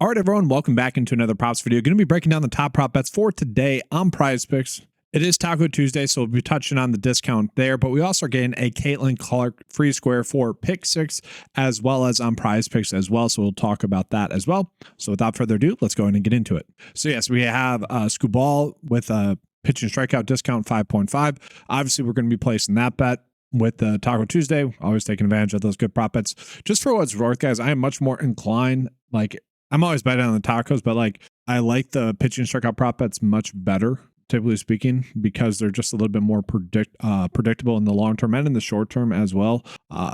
All right, everyone, welcome back into another props video. Going to be breaking down the top prop bets for today on PrizePicks. It is Taco Tuesday, so we'll be touching on the discount there, but we also are getting a Caitlin Clark free square for pick six, as well as on PrizePicks as well, so we'll talk about that as well. So without further ado, let's go ahead and get into it. So yes, we have Skubal with a pitch and strikeout discount 5.5. Obviously, we're going to be placing that bet with the Taco Tuesday, always taking advantage of those good prop bets. Just for what's worth, guys, I am much more inclined, I'm always betting on the tacos, but I like the pitching strikeout prop bets much better, typically speaking, because they're just a little bit more predictable in the long term and in the short term as well.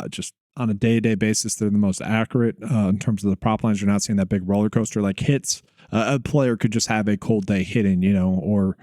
Just on a day-to-day basis, they're the most accurate in terms of the prop lines. You're not seeing that big roller coaster like hits. A player could just have a cold day hitting, or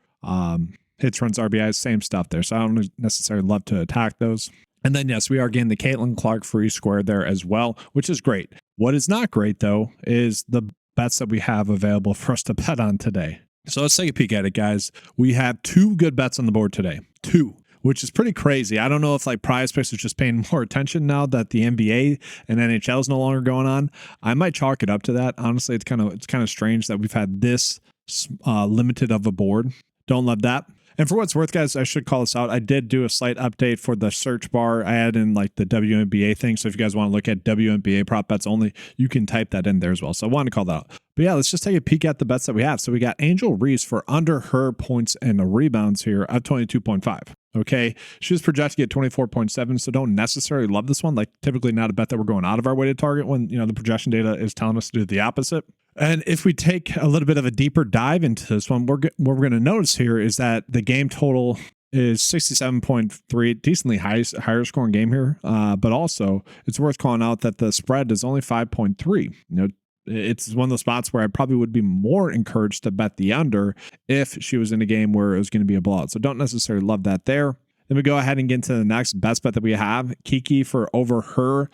hits, runs, RBIs, same stuff there. So I don't necessarily love to attack those. And then, yes, we are getting the Caitlin Clark free square there as well, which is great. What is not great, though, is the bets that we have available for us to bet on today. So let's take a peek at it, guys. We have two good bets on the board today. Two, which is pretty crazy. I don't know if PrizePicks is just paying more attention now that the NBA and NHL is no longer going on. I might chalk it up to that. Honestly, it's kind of strange that we've had this limited of a board. Don't love that. And for what's worth, guys, I should call this out. I did do a slight update for the search bar. I added in the WNBA thing. So if you guys want to look at WNBA prop bets only, you can type that in there as well. So I wanted to call that out. But yeah, let's just take a peek at the bets that we have. So we got Angel Reese for under her points and rebounds here at 22.5. Okay. She was projected at 24.7. So don't necessarily love this one. Typically not a bet that we're going out of our way to target when, the projection data is telling us to do the opposite. And if we take a little bit of a deeper dive into this one, what we're going to notice here is that the game total is 67.3, decently higher scoring game here. But also it's worth calling out that the spread is only 5.3. It's one of those spots where I probably would be more encouraged to bet the under if she was in a game where it was going to be a blowout. So don't necessarily love that there. Then we go ahead and get into the next best bet that we have. Kiki for over her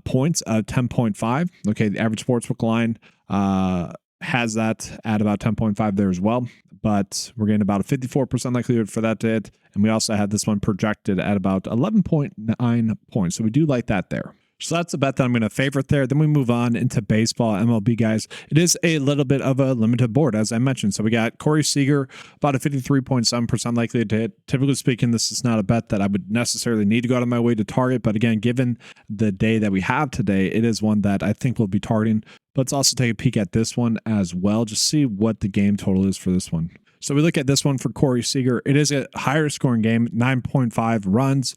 points of 10.5. Okay, the average sportsbook line has that at about 10.5 there as well. But we're getting about a 54% likelihood for that to hit. And we also had this one projected at about 11.9 points. So we do like that there. So that's a bet that I'm going to favorite there. Then we move on into baseball, MLB, guys. It is a little bit of a limited board, as I mentioned. So we got Corey Seager, about a 53.7% likely to hit. Typically speaking, this is not a bet that I would necessarily need to go out of my way to target. But again, given the day that we have today, it is one that I think we'll be targeting. Let's also take a peek at this one as well. Just see what the game total is for this one. So we look at this one for Corey Seager. It is a higher scoring game, 9.5 runs.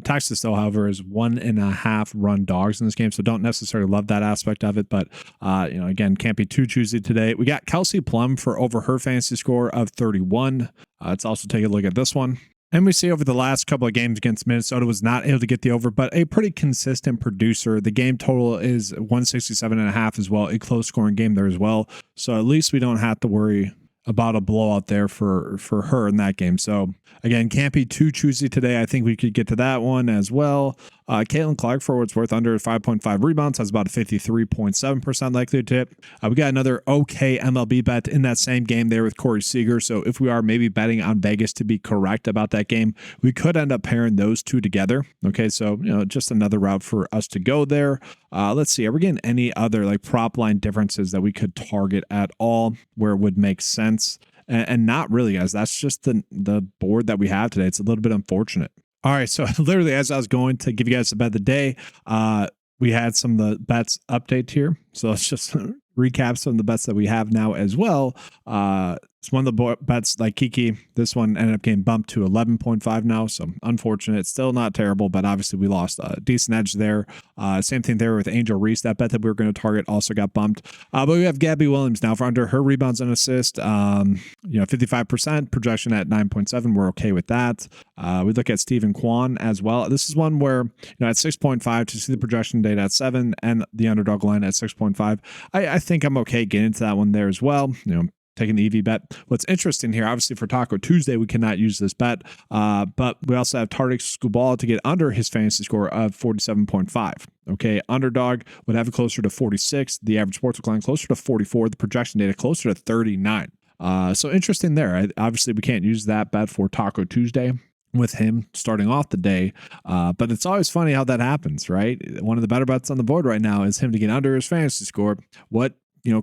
Texas, though, however, is 1.5 run dogs in this game, so don't necessarily love that aspect of it. But again, can't be too choosy today. We got Kelsey Plum for over her fantasy score of 31. Let's also take a look at this one. And we see over the last couple of games against Minnesota was not able to get the over, but a pretty consistent producer. The game total is 167.5 as well, a close scoring game there as well. So at least we don't have to worry about a blowout there for her in that game. So again, can't be too choosy today. I think we could get to that one as well. Caitlin Clark, for what's worth, under 5.5 rebounds, has about a 53.7% likelihood to hit. We got another okay MLB bet in that same game there with Corey Seager. So if we are maybe betting on Vegas to be correct about that game, we could end up pairing those two together. Okay, so just another route for us to go there. Let's see, are we getting any other prop line differences that we could target at all where it would make sense? And not really, guys. That's just the board that we have today. It's a little bit unfortunate. All right, so literally as I was going to give you guys the bet of the day, we had some of the bets update here. So let's just recap some of the bets that we have now as well. It's one of the bets like Kiki. This one ended up getting bumped to 11.5 now. So unfortunate. It's still not terrible, but obviously we lost a decent edge there. Same thing there with Angel Reese. That bet that we were going to target also got bumped. But we have Gabby Williams now for under her rebounds and assists. 55% projection at 9.7. We're okay with that. We look at Stephen Kwan as well. This is one where, at 6.5 to see the projection data at 7 and the underdog line at 6.5. I think I'm okay getting into that one there as well. Taking the EV bet. What's interesting here, obviously for Taco Tuesday, we cannot use this bet, but we also have Tardik Skubal to get under his fantasy score of 47.5. Okay, underdog would have it closer to 46. The average sportsbook line closer to 44. The projection data closer to 39. So interesting there. Obviously, we can't use that bet for Taco Tuesday. with him starting off the day. But it's always funny how that happens, right? One of the better bets on the board right now is him to get under his fantasy score. What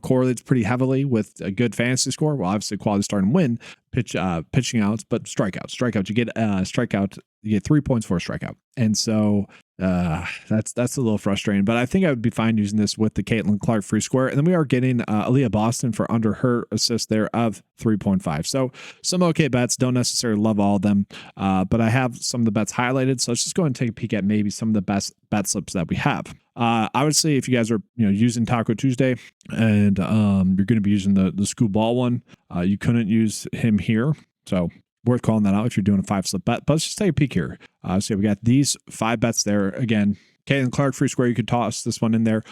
correlates pretty heavily with a good fantasy score? Well, obviously quality start and win, pitching outs, but strikeouts. You get a strikeout, you get 3 points for a strikeout. And so that's a little frustrating, but I think I would be fine using this with the Caitlin Clark free square. And then we are getting Aaliyah Boston for under her assist there of 3.5. So some okay bets, don't necessarily love all of them, but I have some of the bets highlighted. So let's just go ahead and take a peek at maybe some of the best bet slips that we have. I would say if you guys are using Taco Tuesday and you're going to be using the Scoop Ball one, you couldn't use him here. So worth calling that out if you're doing a 5-slip bet. But let's just take a peek here. So we got these 5 bets there. Again, Caitlin Clark free square, you could toss this one in there.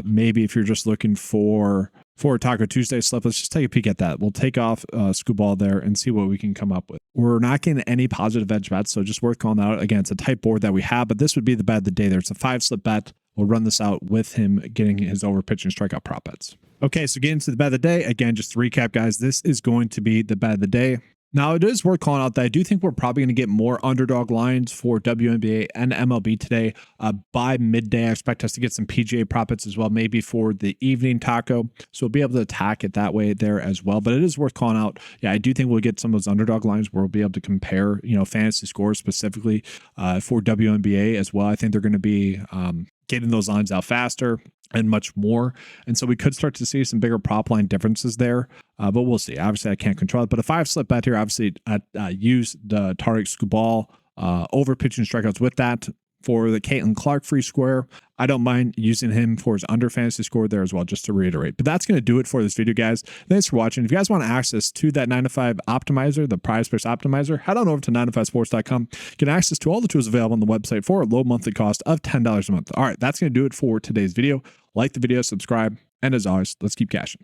Maybe if you're just looking for a Taco Tuesday slip, let's just take a peek at that. We'll take off Scoop Ball there and see what we can come up with. We're not getting any positive edge bets, so just worth calling that out. Again, it's a tight board that we have, but this would be the bet of the day there. It's a 5-slip bet. We'll run this out with him getting his over pitch and strikeout prop bets. Okay, so getting to the bet of the day. Again, just to recap, guys, this is going to be the bet of the day. Now, it is worth calling out that I do think we're probably going to get more underdog lines for WNBA and MLB today. By midday, I expect us to get some PGA prop bets as well, maybe for the evening taco. So we'll be able to attack it that way there as well. But it is worth calling out. Yeah, I do think we'll get some of those underdog lines where we'll be able to compare, fantasy scores specifically for WNBA as well. I think they're going to be getting those lines out faster and much more. And so we could start to see some bigger prop line differences there, but we'll see. Obviously, I can't control it, but a 5-slip bet here, obviously, use the Tariq Skubal over pitching strikeouts with that. For the Caitlin Clark free square, I don't mind using him for his under fantasy score there as well, just to reiterate. But that's going to do it for this video, guys. Thanks for watching. If you guys want access to that 9to5 optimizer, the PrizePicks optimizer, head on over to 9to5sports.com. Get access to all the tools available on the website for a low monthly cost of $10 a month. All right, that's going to do it for today's video. Like the video, subscribe, and as always, let's keep cashing.